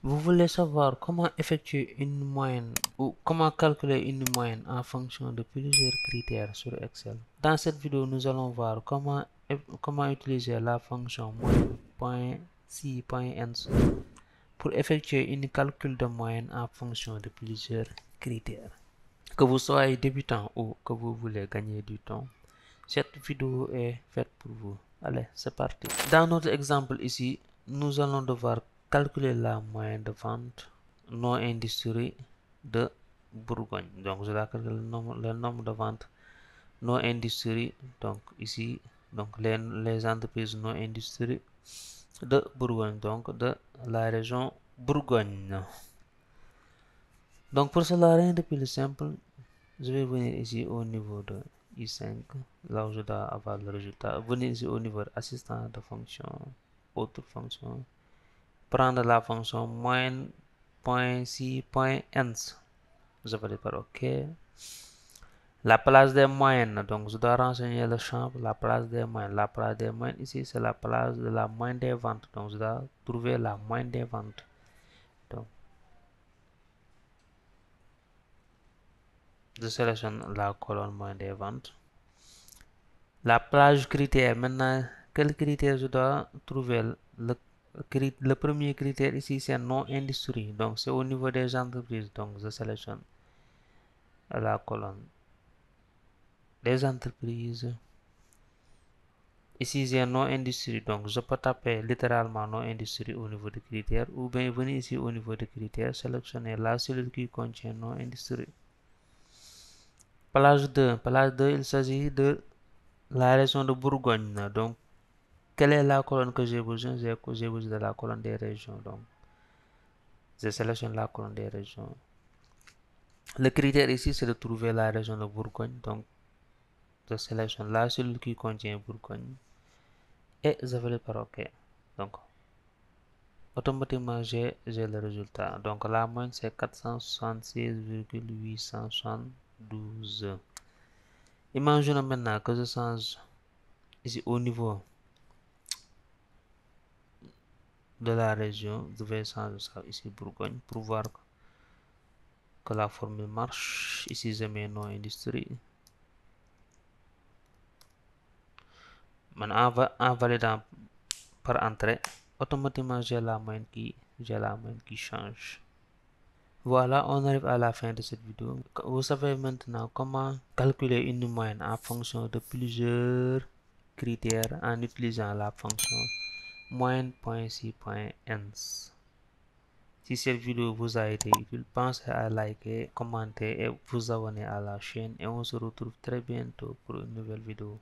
Vous voulez savoir comment effectuer une moyenne ou comment calculer une moyenne en fonction de plusieurs critères sur Excel. Dans cette vidéo, nous allons voir comment utiliser la fonction moyenne.si.ns pour effectuer une calcul de moyenne en fonction de plusieurs critères. Que vous soyez débutant ou que vous voulez gagner du temps, cette vidéo est faite pour vous. Allez, c'est parti. Dans notre exemple ici, nous allons devoir calculer la moyenne de vente non industrie de Bourgogne. Donc, je vais calculer le nombre de ventes non industrie. Donc, ici, donc les entreprises non industrie de Bourgogne, donc de la région Bourgogne. Donc, pour cela, rien de plus simple. Je vais venir ici au niveau de I5, là où je dois avoir le résultat. Venir ici au niveau de assistant de fonction, autre fonction. Prendre la fonction moyenne.si.ns. Je vais dire par OK. La place des moyennes, donc je dois renseigner le champ, la place des moyennes. La place des moyennes ici, c'est la place de la moyenne des ventes. Donc je dois trouver la moyenne des ventes. Donc, je sélectionne la colonne moyenne des ventes. La plage critère, maintenant, quel critère je dois trouver? Le premier critère ici, c'est non industrie. Donc, c'est au niveau des entreprises. Donc, je sélectionne la colonne des entreprises. Ici, j'ai non industrie. Donc, je peux taper littéralement non industrie au niveau des critères ou bien venir ici au niveau des critères, sélectionner la cellule qui contient non industrie. Plage 2. Plage 2, il s'agit de la région de Bourgogne. Donc, quelle est la colonne que j'ai besoin? J'ai besoin de la colonne des régions. Donc, je sélectionne la colonne des régions. Le critère ici, c'est de trouver la région de Bourgogne. Donc, je sélectionne la cellule qui contient Bourgogne. Et je vais le par OK. Donc, automatiquement, j'ai le résultat. Donc, la moyenne, c'est 476,872. Imaginons maintenant que je change ici au niveau de la région. Je vais changer ça ici Bourgogne pour voir que la formule marche. Ici, je mets non industrie. Maintenant, en validant par entrée, automatiquement, j'ai la moyenne qui change. Voilà, on arrive à la fin de cette vidéo. Vous savez maintenant comment calculer une moyenne en fonction de plusieurs critères en utilisant la fonction moyenne.si.ns. Si cette vidéo vous a été utile, pensez à liker, commenter et vous abonner à la chaîne et on se retrouve très bientôt pour une nouvelle vidéo.